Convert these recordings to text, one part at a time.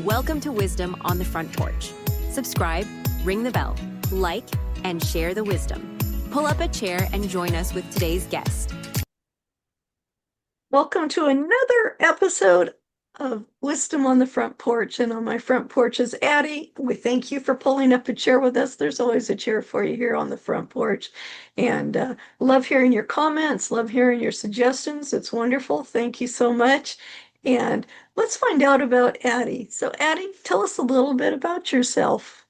Welcome to Wisdom on the Front Porch. Subscribe, ring the bell, like, and share the wisdom. Pull up a chair and join us with today's guest. Welcome to another episode of Wisdom on the Front Porch. And on my front porch is Addie. We thank you for pulling up a chair with us. There's always a chair for you here on the front porch. And love hearing your comments, love hearing your suggestions. It's wonderful. Thank you so much. And let's find out about Addie. So, Addie, tell us a little bit about yourself.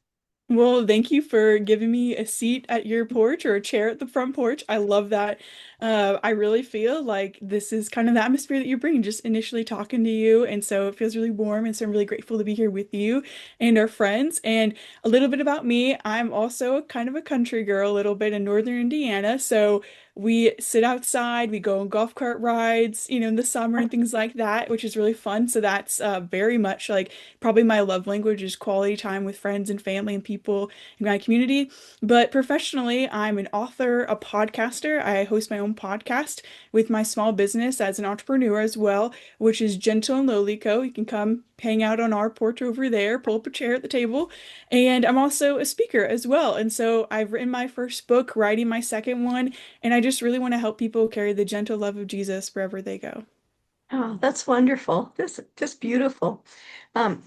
Well, thank you for giving me a seat at your porch or a chair at the front porch. I love that. I really feel like this is kind of the atmosphere that you're bringing, just initially talking to you. And so it feels really warm. And so I'm really grateful to be here with you and our friends. And a little bit about me, I'm also kind of a country girl, a little bit in northern Indiana. So we sit outside, we go on golf cart rides, in the summer and things like that, which is really fun. So that's very much like probably my love language is quality time with friends and family and people in my community. But professionally, I'm an author, a podcaster. I host my own podcast with my small business as an entrepreneur as well, which is Gentle and Lowly Co. You can come hang out on our porch over there, pull up a chair at the table. And I'm also a speaker as well. And so I've written my first book, writing my second one, and I just really want to help people carry the gentle love of Jesus wherever they go. Oh, that's wonderful. Just beautiful.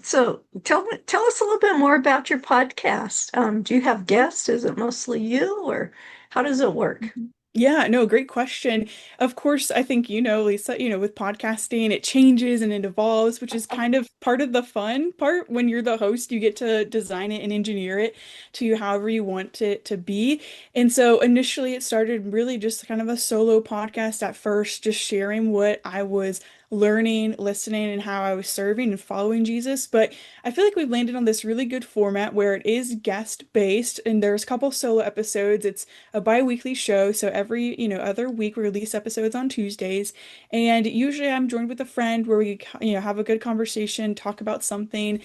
So tell us a little bit more about your podcast. Do you have guests? Is it mostly you, or how does it work? Yeah, no, great question. Of course, I think Lisa, with podcasting, it changes and it evolves, which is kind of part of the fun part. When you're the host, you get to design it and engineer it to however you want it to be. And so initially it started really just kind of a solo podcast at first, just sharing what I was learning, listening, and how I was serving and following Jesus. But I feel like we've landed on this really good format where it is guest based and there's a couple solo episodes. It's a bi-weekly show, so every, other week we release episodes on Tuesdays, and usually I'm joined with a friend where we, have a good conversation, talk about something,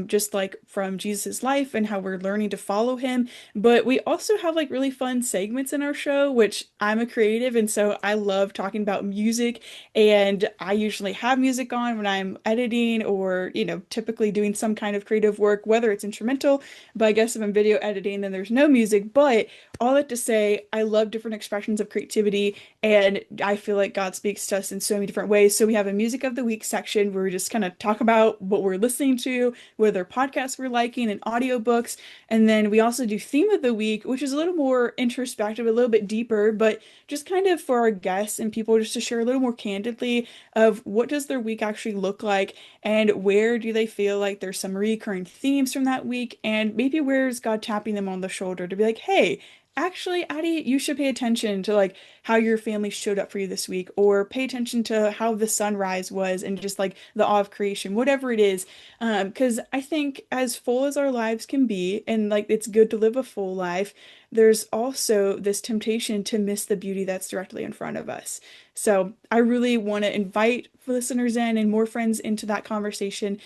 just like from Jesus's life and how we're learning to follow him. But we also have like really fun segments in our show, which I'm a creative, and so I love talking about music, and I usually have music on when I'm editing or, typically doing some kind of creative work, whether it's instrumental, but I guess if I'm video editing, then there's no music. But all that to say, I love different expressions of creativity, and I feel like God speaks to us in so many different ways. So we have a music of the week section where we just kind of talk about what we're listening to, whether podcasts we're liking and audiobooks. And then we also do theme of the week, which is a little more introspective, a little bit deeper, but just kind of for our guests and people just to share a little more candidly of what does their week actually look like and where do they feel like there's some recurring themes from that week, and maybe where is God tapping them on the shoulder to be like, hey, actually, Addie, you should pay attention to like how your family showed up for you this week, or pay attention to how the sunrise was and just like the awe of creation, whatever it is. Because I think as full as our lives can be, and like it's good to live a full life, there's also this temptation to miss the beauty that's directly in front of us. So I really want to invite listeners in and more friends into that conversation,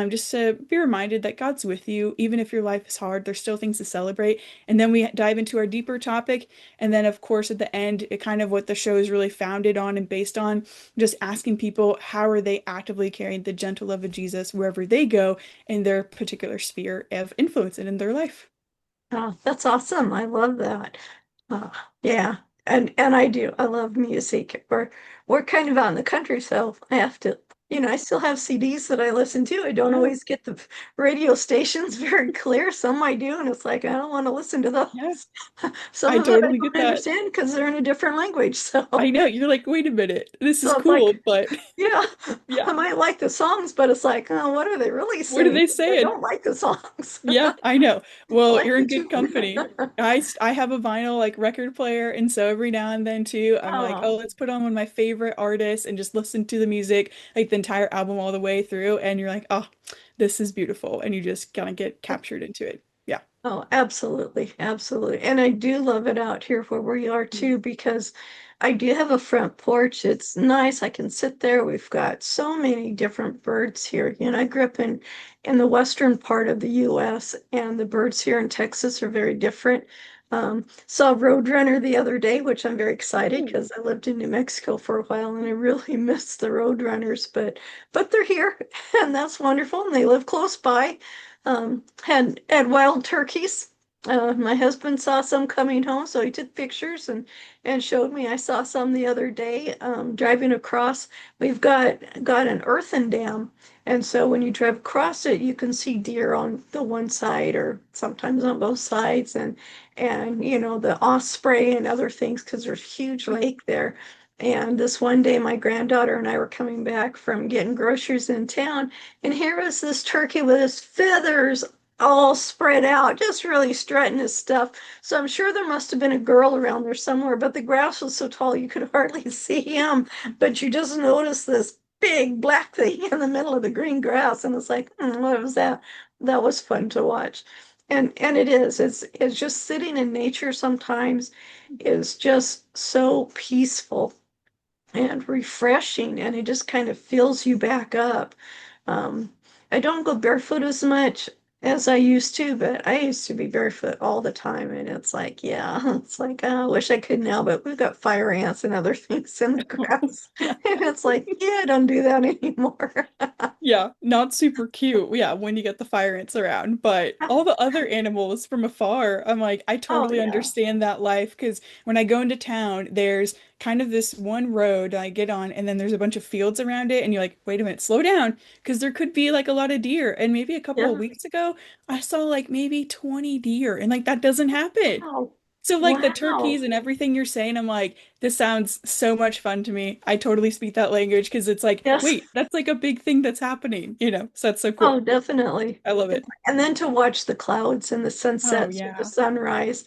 just to be reminded that God's with you, even if your life is hard, there's still things to celebrate. And then we dive into our deeper topic. And then, of course, at the end, it kind of what the show is really founded on and based on, just asking people, how are they actively carrying the gentle love of Jesus wherever they go in their particular sphere of influence and in their life? Oh, that's awesome. I love that. Uh, yeah. And I do. I love music. We're kind of out in the country, so I have to, I still have CDs that I listen to. I don't Yeah, always get the radio stations very clear. Some I do, and it's like I don't want to listen to yeah, those. Some I of it I totally get don't that. understand because they're in a different language. I know, you're like, wait a minute, this is So it's like, cool, but yeah, yeah, I might like the songs, but it's like, oh, what are they really what are saying? they I saying? don't like the songs. Yeah, I know. I Well, like you're the in good tune. company. I have a vinyl like record player, and so every now and then too, I'm like, oh, Oh. let's put on one of my favorite artists and just listen to the music, like the entire album all the way through, and you're like, oh, this is beautiful, and you just kind of get captured into it. Yeah. Oh, absolutely, absolutely. And I do love it out here where we are too, because I do have a front porch. It's nice. I can sit there. We've got so many different birds here. I grew up in the western part of the US, and the birds here in Texas are very different. Saw Roadrunner the other day, which I'm very excited Ooh. because I lived in New Mexico for a while and I really miss the Roadrunners, but they're here and that's wonderful and they live close by. Had wild turkeys. My husband saw some coming home, so he took pictures and showed me. I saw some the other day driving across. We've got an earthen dam, and so when you drive across it, you can see deer on the one side or sometimes on both sides, and you know the osprey and other things because there's a huge lake there. And this one day, my granddaughter and I were coming back from getting groceries in town, and here was this turkey with his feathers all spread out, just really strutting his stuff. So I'm sure there must have been a girl around there somewhere, but the grass was so tall you could hardly see him. But you just notice this big black thing in the middle of the green grass, and it's like, what was that? That was fun to watch. And it is. It's just sitting in nature sometimes is just so peaceful and refreshing, and it just kind of fills you back up. Um, I don't go barefoot as much as I used to, but I used to be barefoot all the time, and it's like, yeah, it's like, I wish I could now, but we've got fire ants and other things in the grass, Yeah. and it's like, yeah, don't do that anymore. Yeah, not super cute. Yeah, when you get the fire ants around, but all the other animals from afar, I'm like, I Oh totally yeah. understand that life because when I go into town, there's kind of this one road I get on, and then there's a bunch of fields around it, and you're like, wait a minute, slow down, because there could be like a lot of deer. And maybe a couple of Yeah. weeks ago, I saw like maybe 20 deer, and like that doesn't happen. Wow. So like the turkeys Wow. and everything you're saying, I'm like, this sounds so much fun to me. I totally speak that language because it's like, Yes. wait, that's like a big thing that's happening, So that's so Oh, cool. definitely. I love it. And then to watch the clouds and the Oh sunsets or the yeah. sunrise.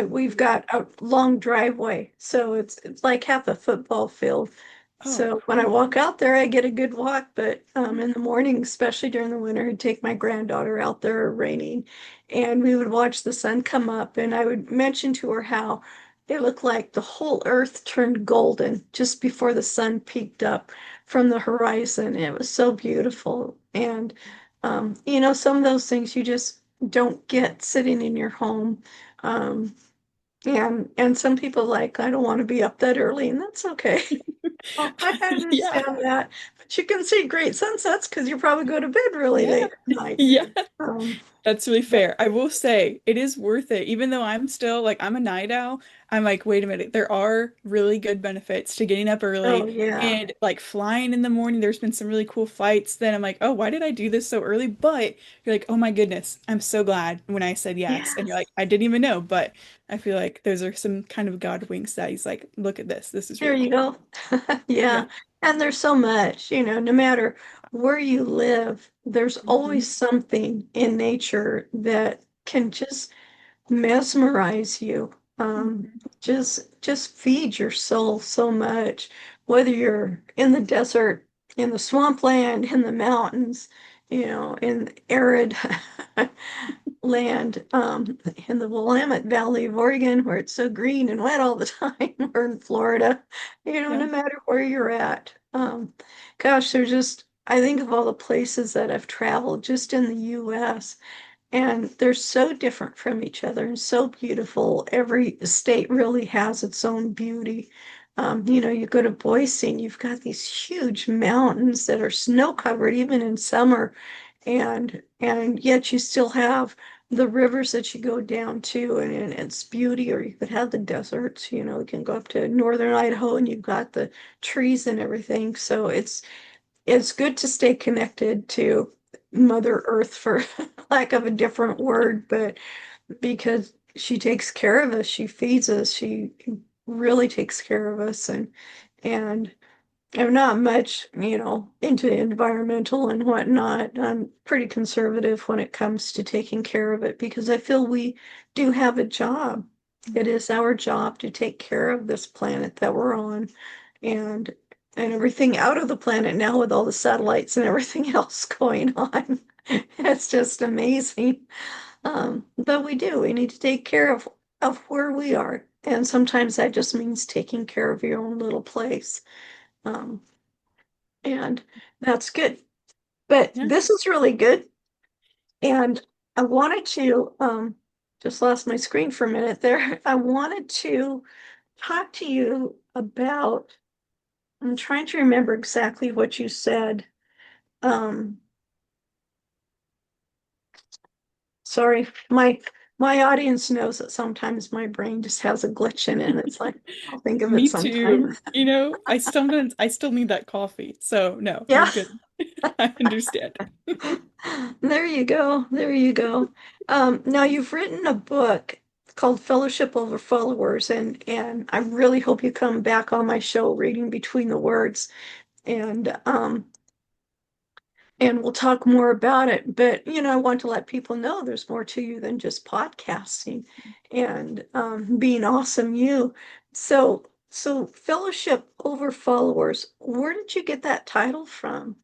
We've got a long driveway, so it's like half a football field. Oh, So when I cool. walk out there, I get a good walk. But in the morning, especially during the winter, I'd take my granddaughter out there raining, and we would watch the sun come up. And I would mention to her how it looked like the whole earth turned golden just before the sun peeked up from the horizon. It was so beautiful. And some of those things you just don't get sitting in your home. Um, and some people like, I don't want to be up that early, and that's okay. Well, I Yeah. understand that. But you can see great sunsets because you probably go to bed really Yeah. late at night. Yeah. Um, That's really but fair. I will say it is worth it. Even though I'm still like I'm a night owl, I'm like, wait a minute, there are really good benefits to getting up oh early yeah. and like flying in the morning. There's been some really cool flights. Then I'm like, oh, why did I do this so early? But you're like, oh my goodness, I'm so glad when I said yes. And you're Yes. like, I didn't even know, but I feel like those are some kind of God winks that he's like, look at this. This is There really you cool. go. Yeah. Yeah. And there's so much, no matter where you live, there's Mhm. always something in nature that can just mesmerize you. Mhm. Just feed your soul so much, whether you're in the desert, in the swampland, in the mountains, in arid land, in the Willamette Valley of Oregon, where it's so green and wet all the time, or in Florida, no Yeah. matter where you're at. Gosh, there's just, I think of all the places that I've traveled just in the US, and they're so different from each other and so beautiful. Every state really has its own beauty. You go to Boise and you've got these huge mountains that are snow covered even in summer, and yet you still have the rivers that you go down to and its beauty. Or you could have the deserts, you can go up to northern Idaho and you've got the trees and everything. So it's good to stay connected to Mother Earth, for lack of a different word, but because she takes care of us, she feeds us, she really takes care of us, and I'm not much, into environmental and whatnot. I'm pretty conservative when it comes to taking care of it because I feel we do have a job. It is our job to take care of this planet that we're on, and and everything out of the planet now with all the satellites and everything else going on. It's just amazing. But we need to take care of where we are. And sometimes that just means taking care of your own little place. Um, and that's good. But Yeah. this is really good. And I wanted to just lost my screen for a minute there. I wanted to talk to you about, I'm trying to remember exactly what you said. Um, Sorry, my audience knows that sometimes my brain just has a glitch in it. It's like I'll think of it Me too. sometime. I still need that coffee. So no, you're Yeah. good. I understand. There you go. There you go. Now you've written a book called Fellowship Over Followers, and I really hope you come back on my show, Reading Between the Words, and and we'll talk more about it. But I want to let people know there's more to you than just podcasting and being awesome you. So Fellowship Over Followers, where did you get that title from?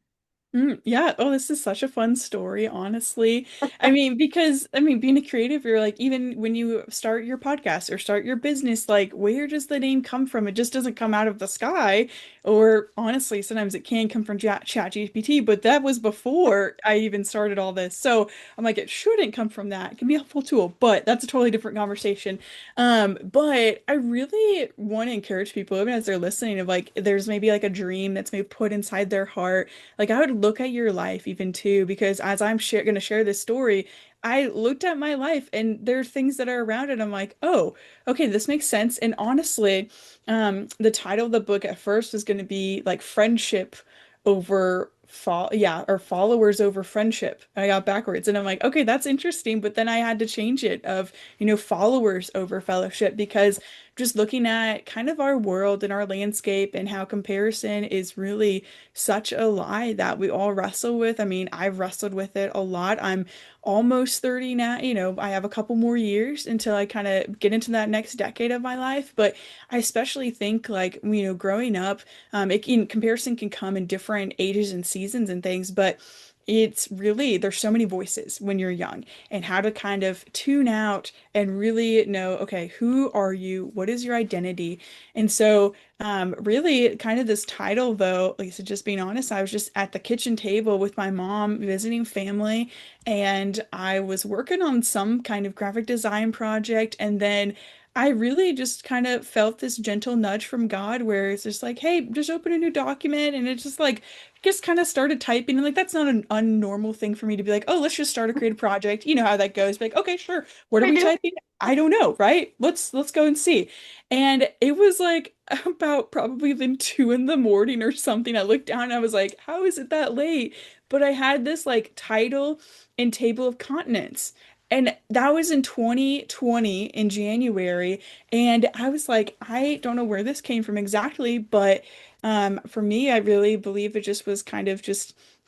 Yeah. Oh, this is such a fun story, honestly. Because being a creative, you're like, even when you start your podcast or start your business, like, where does the name come from? It just doesn't come out of the sky. Or honestly, sometimes it can come from ChatGPT, but that was before I even started all this. So I'm like, it shouldn't come from that. It can be a helpful tool, but that's a totally different conversation. But I really want to encourage people, even as they're listening, of like, there's maybe like a dream that's maybe put inside their heart, like I would look at your life even too, because as I'm going to share this story, I looked at my life and there are things that are around it. I'm like, oh, okay, this makes sense. And honestly, the title of the book at first was going to be like friendship over or followers over friendship. I got backwards and I'm like, okay, that's interesting. But then I had to change it of, followers over fellowship because just looking at kind of our world and our landscape and how comparison is really such a lie that we all wrestle with. I mean, I've wrestled with it a lot. I'm almost 30 now. I have a couple more years until I kind of get into that next decade of my life. But I especially think like, growing up, comparison can come in different ages and seasons and things, but it's really, there's so many voices when you're young and how to kind of tune out and really know, okay, who are you? What is your identity? And so really, kind of this title, though, Lisa, just being honest, I was just at the kitchen table with my mom visiting family, and I was working on some kind of graphic design project. And then I really just kind of felt this gentle nudge from God where it's just like, hey, just open a new document. And it's just like, just kind of started typing. And like, that's not an unnormal thing for me to be like, oh, let's just start a creative project. You know how that goes. Be like, okay, sure. What are I we do. typing? I don't know, right? Let's go and see. And it was like about probably then 2 in the morning or something. I looked down and I was like, how is it that late? But I had this like title and table of continents. And that was in 2020 in January. And I was like, I don't know where this came from exactly, but for me, I really believe it just was kind of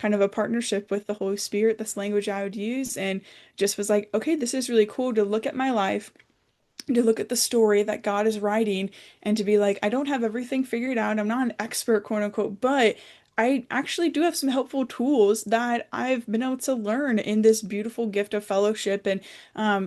a partnership with the Holy Spirit, this language I would use, and just was like, okay, this is really cool to look at my life, to look at the story that God is writing and to be like, I don't have everything figured out. I'm not an expert, quote unquote, but I actually do have some helpful tools that I've been able to learn in this beautiful gift of fellowship and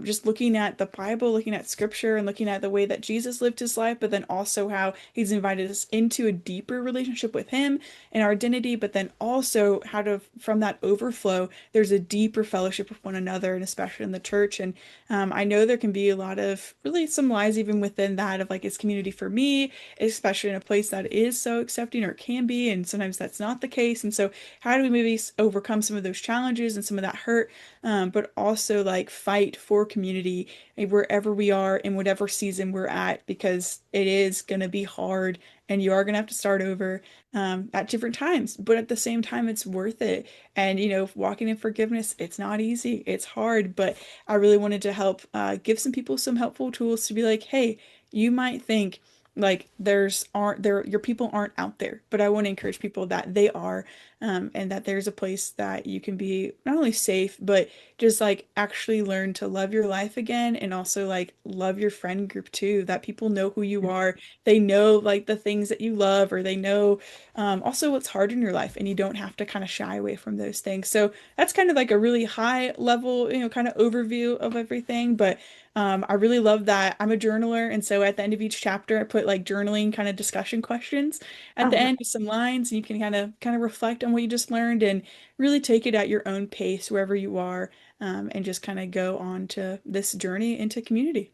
just looking at the Bible, looking at scripture, and looking at the way that Jesus lived his life, but then also how he's invited us into a deeper relationship with him and our identity, but then also how to, from that overflow, there's a deeper fellowship with one another, and especially in the church. And I know there can be a lot of really some lies even within that of like, it's community for me, especially in a place that is so accepting or can be, and sometimes that's not the case. And so, how do we maybe overcome some of those challenges and some of that hurt, but also like fight for community wherever we are in whatever season we're at, because it is going to be hard and you are going to have to start over at different times. But at the same time, it's worth it. And, walking in forgiveness, it's not easy, it's hard, but I really wanted to help give some people some helpful tools to be like, hey, you might think like there's aren't there your people aren't out there, but I want to encourage people that they are, and that there's a place that you can be not only safe, but just like actually learn to love your life again and also like love your friend group too, that people know who you are. They know like the things that you love, or they know also what's hard in your life, and you don't have to kind of shy away from those things. So that's kind of like a really high level, kind of overview of everything. But I really love that. I'm a journaler, and so at the end of each chapter, I put like journaling kind of discussion questions at the Uh, end with some lines, and you can kind of reflect on what you just learned and really take it at your own pace wherever you are, and just kind of go on to this journey into community.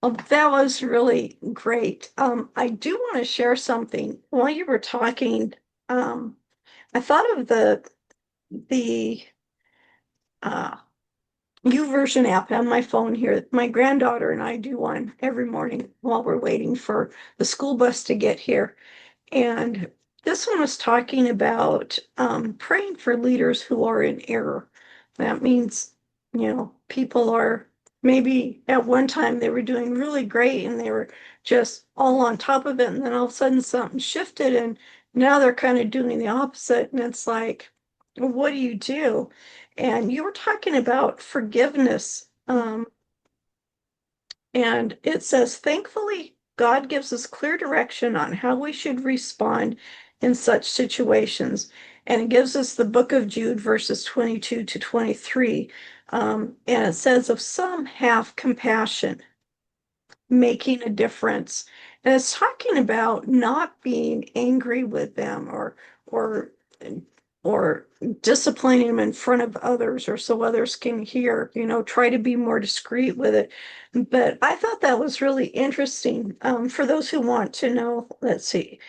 well, that was really great. I do want to share something. While you were talking, I thought of the uh, YouVersion app on my phone here. My granddaughter and I do one every morning while we're waiting for the school bus to get here. And this one was talking about praying for leaders who are in error. That means, people are maybe at one time they were doing really great and they were just all on top of it. And then all of a sudden something shifted and now they're kind of doing the opposite. And it's like, well, what do you do? And you were talking about forgiveness. And it says, thankfully, God gives us clear direction on how we should respond in such situations. And it gives us the book of Jude, verses 22 to 23. And it says, of some have compassion, making a difference. And it's talking about not being angry with them or or disciplining them in front of others or so others can hear, try to be more discreet with it. But I thought that was really interesting. For those who want to know, let's see,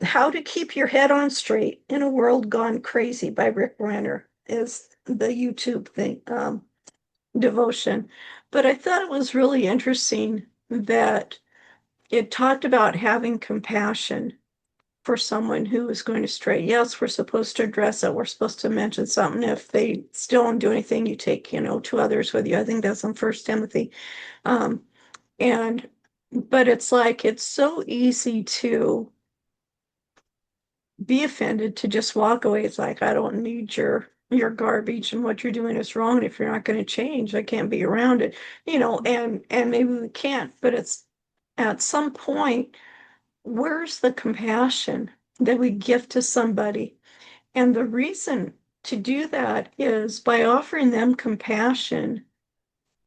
How to Keep Your Head on Straight in a World Gone Crazy by Rick Renner is the YouTube thing, devotion. But I thought it was really interesting that it talked about having compassion for someone who is going astray. Yes, we're supposed to address it. We're supposed to mention something. If they still don't do anything, you take, two others with you. I think that's on First Timothy. Um, and but it's like it's so easy to be offended, to just walk away. It's like, I don't need your garbage and what you're doing is wrong. If you're not going to change, I can't be around it, and maybe we can't, but it's at some point, where's the compassion that we give to somebody? And the reason to do that is by offering them compassion.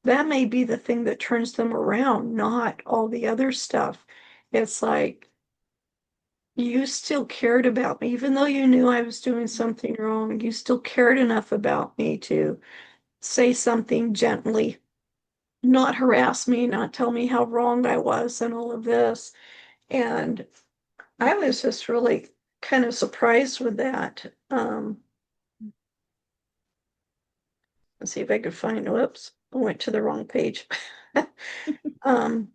That may be the thing that turns them around, not all the other stuff. It's like, you still cared about me, even though you knew I was doing something wrong, you still cared enough about me to say something gently, not harass me, not tell me how wrong I was and all of this. And I was just really kind of surprised with that. Let's see if I could find, whoops, I went to the wrong page. um,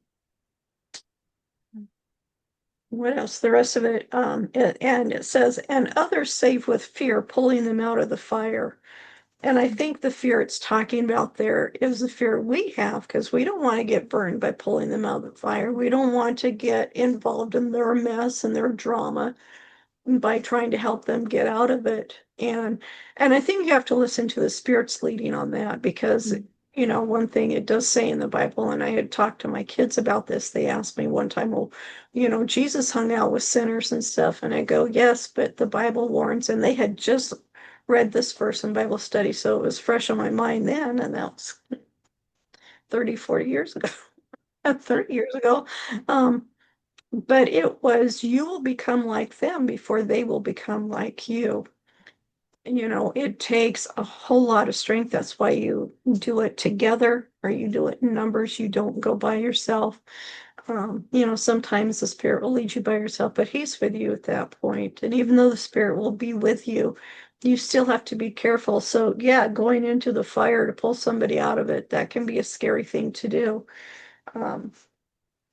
what else? The rest of it, and it says, and others save with fear, pulling them out of the fire. And I think the fear it's talking about there is the fear we have because we don't want to get burned by pulling them out of the fire. We don't want to get involved in their mess and their drama by trying to help them get out of it. And I think you have to listen to the Spirit's leading on that because, one thing it does say in the Bible, and I had talked to my kids about this. They asked me one time, well, Jesus hung out with sinners and stuff. And I go, yes, but the Bible warns, and they had just read this verse in Bible study, so it was fresh on my mind then, and that was 30, 40 years ago, 30 years ago. But it was, you will become like them before they will become like you. It takes a whole lot of strength. That's why you do it together or you do it in numbers. You don't go by yourself. Sometimes the Spirit will lead you by yourself, but He's with you at that point. And even though the Spirit will be with you, you still have to be careful. So, yeah, going into the fire to pull somebody out of it, that can be a scary thing to do. Um,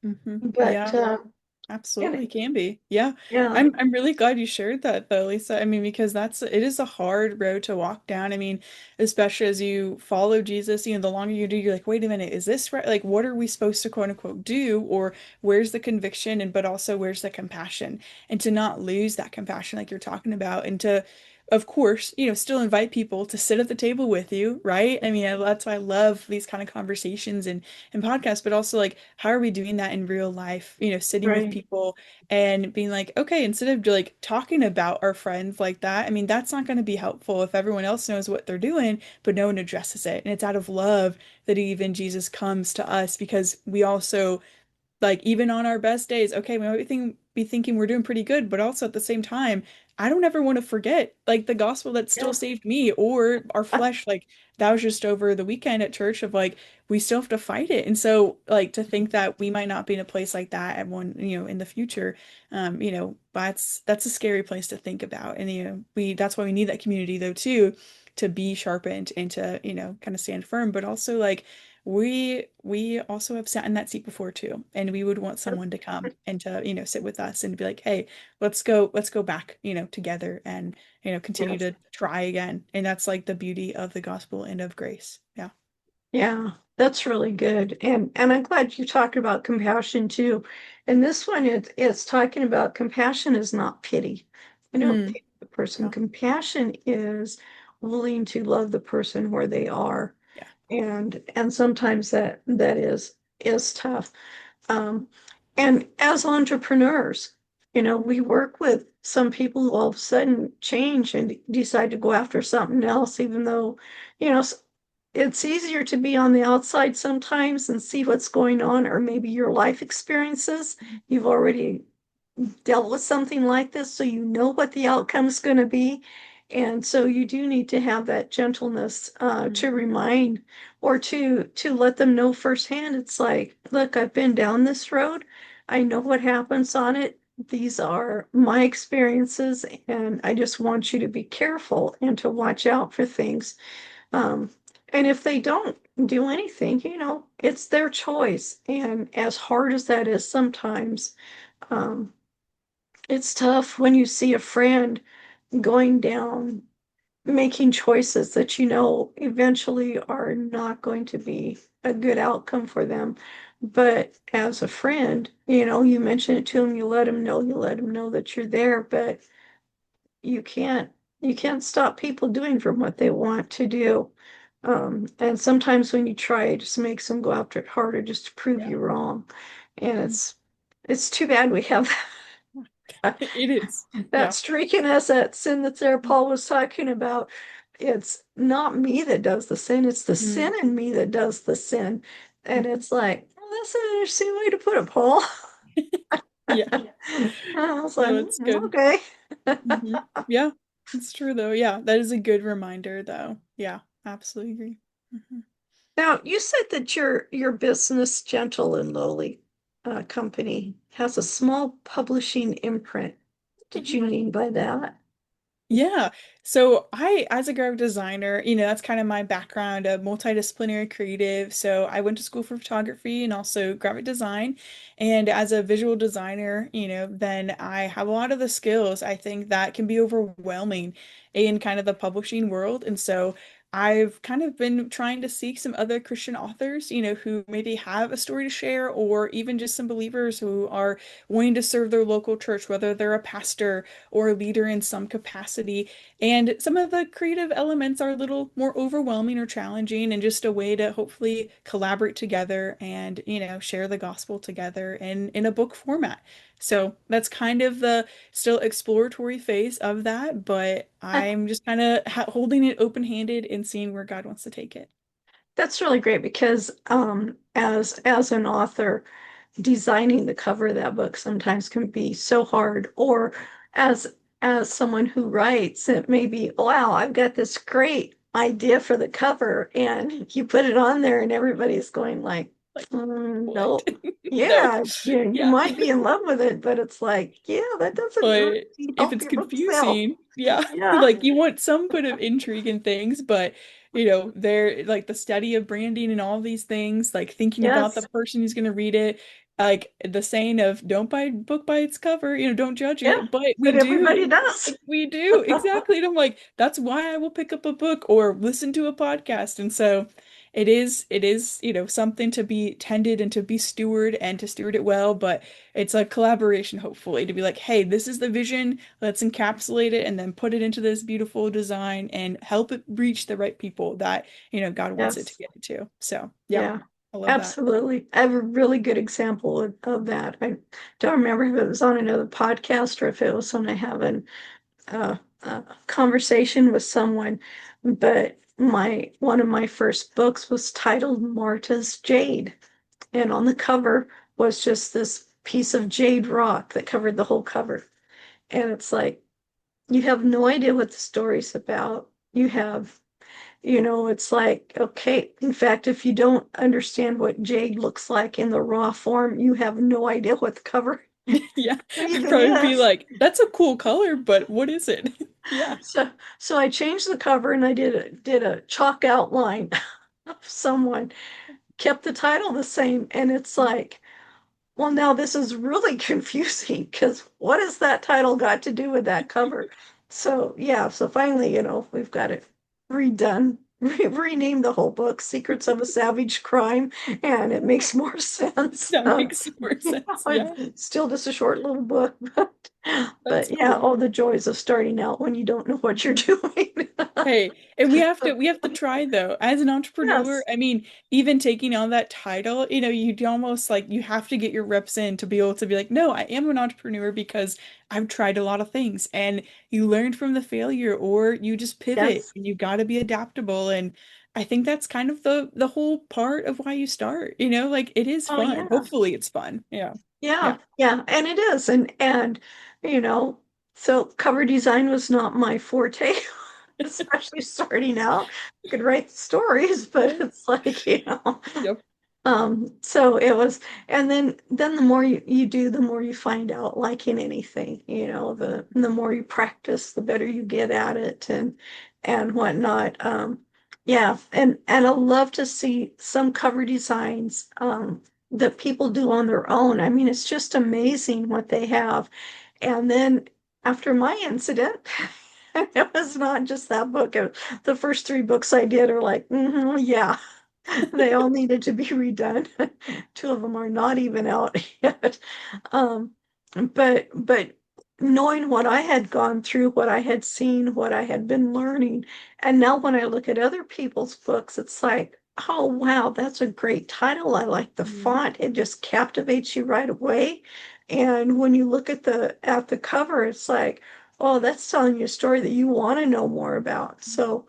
but, Yeah. uh, and, Absolutely can be. Yeah. yeah, I'm really glad you shared that though, Lisa. I mean, because it is a hard road to walk down. I mean, especially as you follow Jesus, the longer you do, you're like, wait a minute, is this right? Like, what are we supposed to quote unquote do? Or where's the conviction but also where's the compassion? And to not lose that compassion like you're talking about and to of course, still invite people to sit at the table with you, right? I mean, that's why I love these kind of conversations and podcasts, but also like, how are we doing that in real life? Sitting with Right. people and being like, okay, instead of like talking about our friends like that, I mean, that's not going to be helpful if everyone else knows what they're doing, but no one addresses it. And it's out of love that even Jesus comes to us because we also like even on our best days, okay, we might be thinking we're doing pretty good, but also at the same time, I don't ever want to forget like the gospel that still Yeah. saved me or our flesh. Like that was just over the weekend at church of like we still have to fight it. And so like to think that we might not be in a place like that at one, in the future, that's a scary place to think about. And we that's why we need that community though too, to be sharpened and to, kind of stand firm, but also like we also have sat in that seat before too, and we would want someone to come and to, sit with us and be like, hey, let's go back, together and, continue Yes. to try again. And that's like the beauty of the gospel and of grace. Yeah. Yeah, that's really good. And I'm glad you talked about compassion too. And this one it's talking about compassion is not pity. I don't Mm, pity the person. yeah. Compassion is willing to love the person where they are. Yeah. And sometimes that is tough. Um, and as entrepreneurs, we work with some people who all of a sudden change and decide to go after something else, even though, you know, it's easier to be on the outside sometimes and see what's going on, or maybe your life experiences. You've already dealt with something like this, so you know what the outcome's going to be. And so you do need to have that gentleness to Mm, remind or to let them know firsthand. It's like, look, I've been down this road. I know what happens on it. These are my experiences, and I just want you to be careful and to watch out for things. Um, and if they don't do anything, it's their choice. And as hard as that is sometimes, um, it's tough when you see a friend going down, making choices that eventually are not going to be a good outcome for them. But as a friend, you mention it to them, you let them know that you're there, but you can't you can't stop people doing from what they want to do. And sometimes when you try, it just makes them go after it harder just to prove yeah. you wrong. And Mm. it's too bad we have that. It is. That Yeah. streak in us, that sin that's there, Paul was talking about. It's not me that does the sin, it's the Mm, sin in me that does the sin. And mhm. it's like, well, that's an interesting way to put it, Paul. Yeah. I was like, No, it's good. okay. Yeah, it's true though. Yeah, that is a good reminder though. Yeah, absolutely agree. Mhm. Now, you said that your business, Gentle and Lowly company, has a small publishing imprint. What did you mean by that? Yeah. So as a graphic designer, that's kind of my background, a multidisciplinary creative. So I went to school for photography and also graphic design. And as a visual designer, then I have a lot of the skills I think that can be overwhelming in kind of the publishing world. And so I've kind of been trying to seek some other Christian authors, who maybe have a story to share, or even just some believers who are wanting to serve their local church, whether they're a pastor or a leader in some capacity. And some of the creative elements are a little more overwhelming or challenging, and just a way to hopefully collaborate together and, share the gospel together in a book format. So that's kind of the still exploratory phase of that, but I'm just kind of holding it open-handed and seeing where God wants to take it. That's really great because as an author, designing the cover of that book sometimes can be so hard. Or as as someone who writes, it may be, wow, I've got this great idea for the cover, and you put it on there, and everybody's going like, Like, what? no, No. yeah, you Yeah. might be in love with it, but it's like, yeah, that doesn't But really if help it's your book sell. confusing, yeah, Yeah, like you want some bit of intrigue and things, but they're like the study of branding and all these things, like thinking about the yes. person who's going to read it. like the saying of don't buy a book by its cover, don't judge Yeah, it, but we but everybody do. does. Like, we do, exactly. And I'm like, that's why I will pick up a book or listen to a podcast. And so it is, something to be tended and to be steward and to steward it well, but it's a collaboration, hopefully, to be like, hey, this is the vision, let's encapsulate it and then put it into this beautiful design and help it reach the right people that, God wants it to Yes. get to. So yeah, Yeah, I love that. absolutely. I have a really good example of that. I don't remember if it was on another podcast or if it was when I have a conversation with someone, but one of my first books was titled Marta's Jade, and on the cover was just this piece of jade rock that covered the whole cover. And it's like you have no idea what the story's about. It's like, okay, in fact, if you don't understand what jade looks like in the raw form, you have no idea what the cover Yeah, I'd even probably be is. like, that's a cool color, but what is it? Yeah. So, so I changed the cover and I did a chalk outline of someone, kept the title the same, and it's like, well, now this is really confusing because what has that title got to do with that cover? So yeah, so finally, we've got it redone, renamed the whole book "Secrets of a Savage Crime," and it makes more sense. That makes more sense. Yeah, It's still just a short little book, but that's yeah, cool. all the joys of starting out when you don't know what you're doing. Hey, and we have to try though. As an entrepreneur, Yes, I mean, even taking on that title, you'd almost like you have to get your reps in to be able to be like, no, I am an entrepreneur because I've tried a lot of things and you learned from the failure or you just pivot yes. and you got to be adaptable. And I think that's kind of the whole part of why you start, like it is Oh fun. yeah. Hopefully it's fun. Yeah. Yeah. Yeah, yeah, and it is, and you know, so cover design was not my forte, especially starting out. I could write stories, but Yeah. it's like, Yep. so it was, and then the more you do, the more you find out, like in anything, the more you practice, the better you get at it, and whatnot. Yeah, and I love to see some cover designs that people do on their own. I mean, it's just amazing what they have. And then after my incident, it was not just that book. The first three books I did are like, yeah. They all needed to be redone. Two of them are not even out yet. Um, but knowing what I had gone through, what I had seen, what I had been learning, and now when I look at other people's books, it's like, oh wow, that's a great title. I like the Mhm. font. It just captivates you right away. And when you look at the cover, it's like, oh, that's telling you a story that you want to know more about. So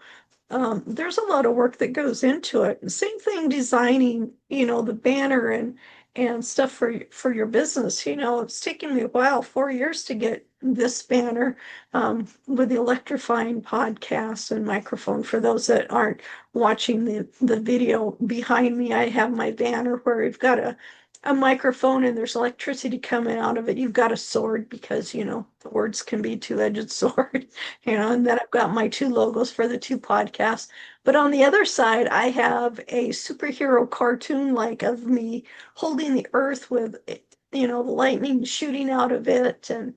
there's a lot of work that goes into it. And same thing designing, the banner and stuff for your business. It's taken me a while, 4 years to get this banner with the electrifying podcast and microphone. For those that aren't watching the video behind me, I have my banner where we've got a microphone and there's electricity coming out of it. You've got a sword because, the words can be two-edged sword, and then I've got my two logos for the two podcasts. But on the other side, I have a superhero cartoon like of me holding the earth with, the lightning shooting out of it and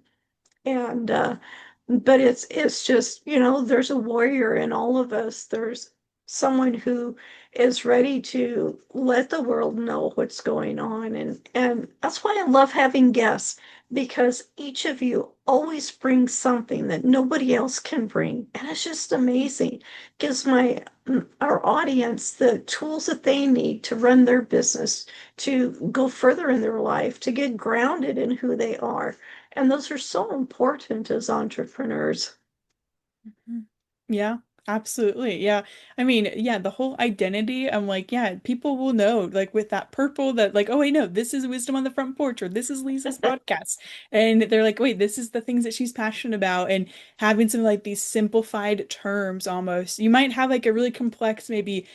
but it's just, there's a warrior in all of us. There's someone who is ready to let the world know what's going on, and that's why I love having guests, because each of you always brings something that nobody else can bring, and it's just amazing. Gives our audience the tools that they need to run their business, to go further in their life, to get grounded in who they are, and those are so important as entrepreneurs. Mhm. Yeah, absolutely. Yeah. I mean, yeah, the whole identity, I'm like, yeah, people will know, like with that purple, that like, oh wait, no, this is Wisdom on the Front Porch, or this is Lisa's podcast. And they're like, wait, this is the things that she's passionate about. And having some like these simplified terms almost. You might have like a really complex, maybe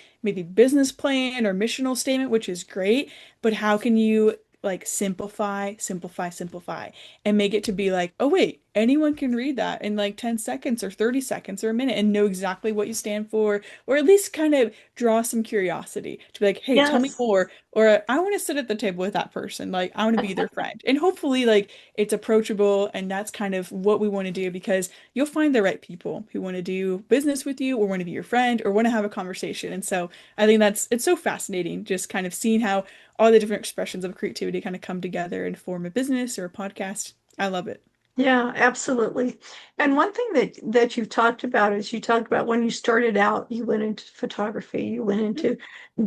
business plan or missional statement, which is great, but how can you like simplify, simplify, simplify, and make it to be like, oh wait, anyone can read that in like 10 seconds or 30 seconds or a minute and know exactly what you stand for, or at least kind of draw some curiosity to be like, hey, tell me Yes. more. Or I want to sit at the table with that person. Like, I want to be their friend. And hopefully, like, it's approachable. And that's kind of what we want to do because you'll find the right people who want to do business with you or want to be your friend or want to have a conversation. And so I think it's so fascinating just kind of seeing how all the different expressions of creativity kind of come together and form a business or a podcast. I love it. Yeah, absolutely. And one thing that you've talked about is you talked about when you started out, you went into photography, you went into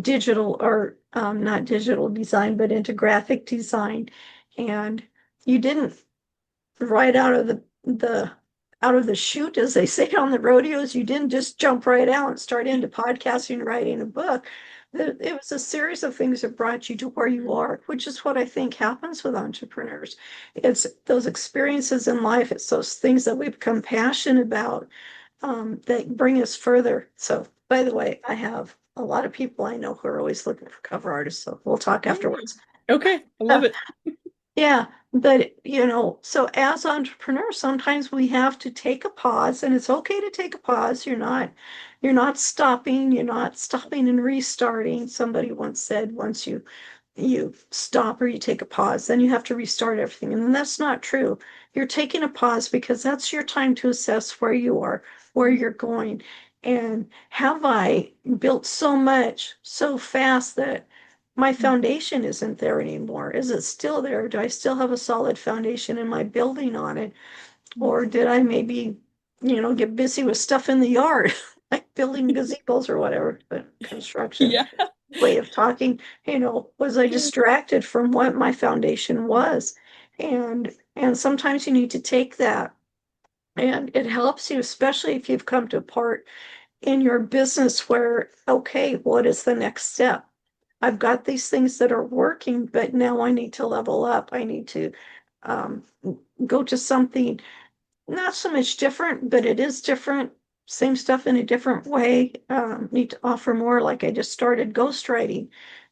digital or not digital design, but into graphic design, and you didn't right out of the out of the chute, as they say on the rodeos. You didn't just jump right out and start into podcasting, writing a book. It was a series of things that brought you to where you are, which is what I think happens with entrepreneurs. It's those experiences in life, it's those things that we become passionate about that bring us further. So, by the way, I have a lot of people I know who are always looking for cover artists, so we'll talk Yay. afterwards. Okay, I love it. Yeah, but so as entrepreneurs, sometimes we have to take a pause, and it's okay to take a pause. You're not stopping and restarting. Somebody once said, once you stop or you take a pause, then you have to restart everything. And that's not true. You're taking a pause because that's your time to assess where you are, where you're going. And have I built so much so fast that my foundation isn't there anymore? Is it still there? Do I still have a solid foundation? Am I building on it? Or did I maybe, get busy with stuff in the yard, like building gazebos or whatever, but construction Yeah. way of talking, was I distracted from what my foundation was? And sometimes you need to take that, and it helps you, especially if you've come to a part in your business where, okay, what is the next step? I've got these things that are working, but now I need to level up. I need to um, go to something not so much different, but it is different. Same stuff in a different way. Need to offer more. Like I just started ghostwriting.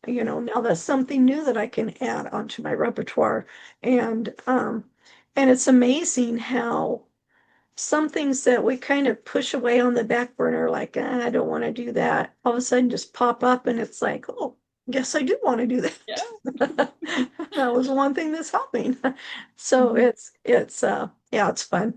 Now that's something new that I can add onto my repertoire. And it's amazing how some things that we kind of push away on the back burner, like, I don't want to do that, all of a sudden just pop up, and it's like, oh, yes, I do want to do Yeah. that. That was one thing that's helping. So Mhm. yeah, it's fun.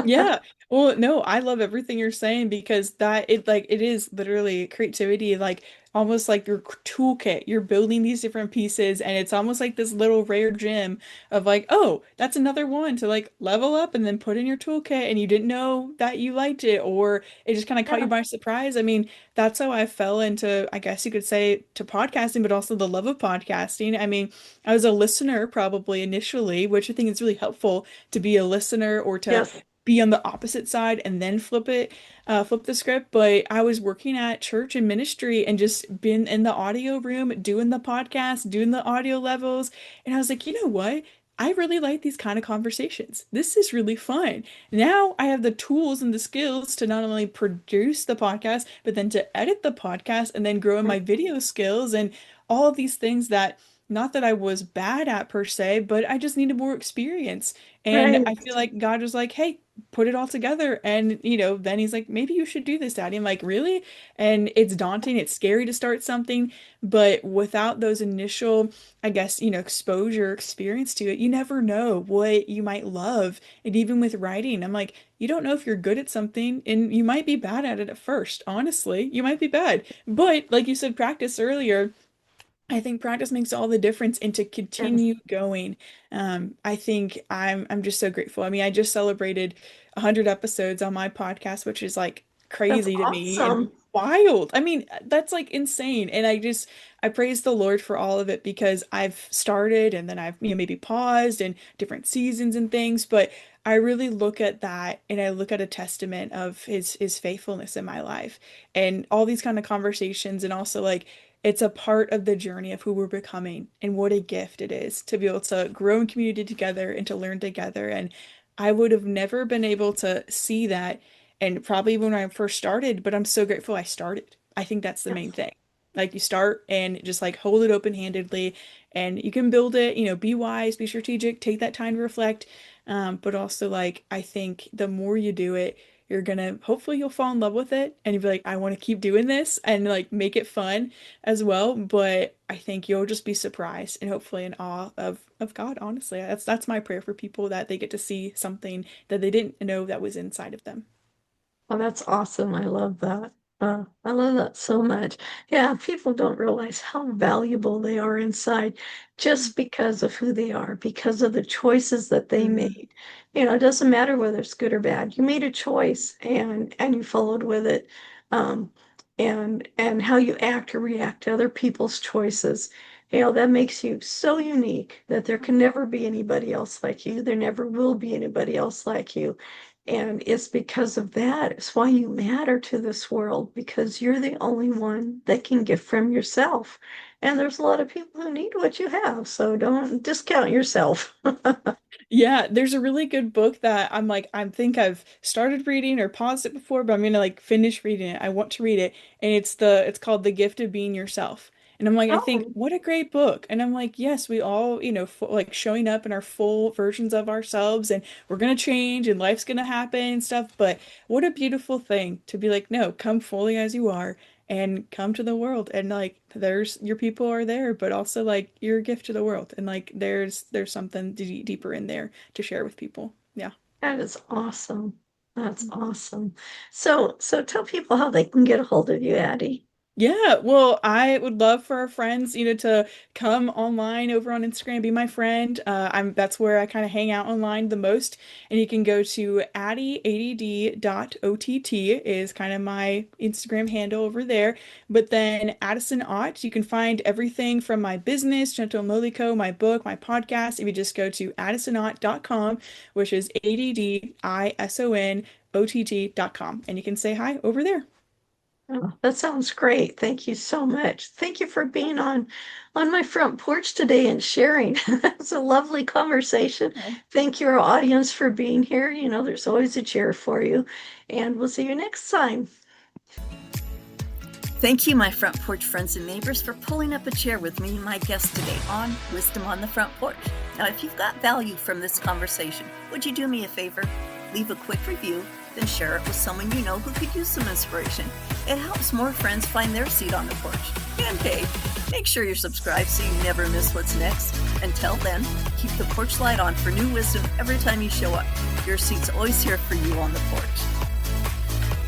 Yeah. Well, no, I love everything you're saying because it is literally creativity, like almost like your toolkit. You're building these different pieces and it's almost like this little rare gem of like, oh, that's another one to like level up and then put in your toolkit and you didn't know that you liked it or it just kind of caught you Yeah. by surprise. I mean, that's how I fell into, I guess you could say, to podcasting, but also the love of podcasting. I mean, I was a listener probably initially, which I think is really helpful to be a listener or to Yes. be on the opposite side and then flip the script. But I was working at church and ministry and just been in the audio room, doing the podcast, doing the audio levels. And I was like, you know what? I really like these kind of conversations. This is really fun. Now I have the tools and the skills to not only produce the podcast, but then to edit the podcast and then grow in my video skills and all of these things that not that I was bad at per se, but I just needed more experience. And Right. I feel like God was like, hey, put it all together. And, then he's like, maybe you should do this, Daddy. I'm like, really? And it's daunting. It's scary to start something. But without those initial, I guess, exposure, experience to it, you never know what you might love. And even with writing, I'm like, you don't know if you're good at something and you might be bad at it at first. Honestly, you might be bad. But like you said, practice earlier. I think practice makes all the difference and to Yes. continue going. I think I'm just so grateful. I mean, I just celebrated 100 episodes on my podcast, which is like That's crazy to me and awesome. wild. I mean, that's like insane. And I praise the Lord for all of it because I've started and then I've, maybe paused and different seasons and things, but I really look at that and I look at a testament of his faithfulness in my life and all these kind of conversations and also like it's a part of the journey of who we're becoming and what a gift it is to be able to grow in community together and to learn together. And I would have never been able to see that and probably when I first started, but I'm so grateful I started. I think that's the main Yes. thing. Like you start and just like hold it open-handedly and you can build it, be wise, be strategic, take that time to reflect. But also like I think the more you do it, hopefully you'll fall in love with it and you'll be like, I want to keep doing this and like make it fun as well. But I think you'll just be surprised and hopefully in awe of God, honestly. That's my prayer for people, that they get to see something that they didn't know that was inside of them. Oh, that's awesome. I love that. I love that so much. Yeah, people don't realize how valuable they are inside just because of who they are, because of the choices that they Mhm. made. It doesn't matter whether it's good or bad. You made a choice and you followed with it. Um, and how you act or react to other people's choices. That makes you so unique that there can never be anybody else like you. There never will be anybody else like you. And it's because of that. It's why you matter to this world, because you're the only one that can give from yourself. And there's a lot of people who need what you have. So don't discount yourself. Yeah, there's a really good book that I'm like, I think I've started reading or paused it before, but I'm gonna like finish reading it. I want to read it, and it's called The Gift of Being Yourself. And I'm like, I think Oh, what a great book. And I'm like, yes, we all, like showing up in our full versions of ourselves, and we're gonna change, and life's gonna happen and stuff. But what a beautiful thing to be like, no, come fully as you are and come to the world, and like there's your people are there, but also like you're a gift to the world, and like there's something deeper in there to share with people. Yeah. that is awesome. That's awesome. So tell people how they can get a hold of you, Addie. Yeah, well, I would love for our friends, to come online over on Instagram, be my friend. That's where I kind of hang out online the most. And you can go to addieadd.ott is kind of my Instagram handle over there. But then Addison Ott, you can find everything from my business, Gentle and Lowly Co., my book, my podcast. If you just go to addisonott.com, which is addisonott.com, and you can say hi over there. Oh, that sounds great. Thank you so much. Thank you for being on my front porch today and sharing. It's a lovely conversation. Thank you, our audience, for being here. There's always a cheer for you, and we'll see you next time. Thank you, my Front Porch friends and neighbors, for pulling up a chair with me and my guest today on Wisdom on the Front Porch. Now, if you've got value from this conversation, would you do me a favor? Leave a quick review, then share it with someone you know who could use some inspiration. It helps more friends find their seat on the porch. And hey, make sure you're subscribed so you never miss what's next. Until then, keep the porch light on for new wisdom every time you show up. Your seat's always here for you on the porch.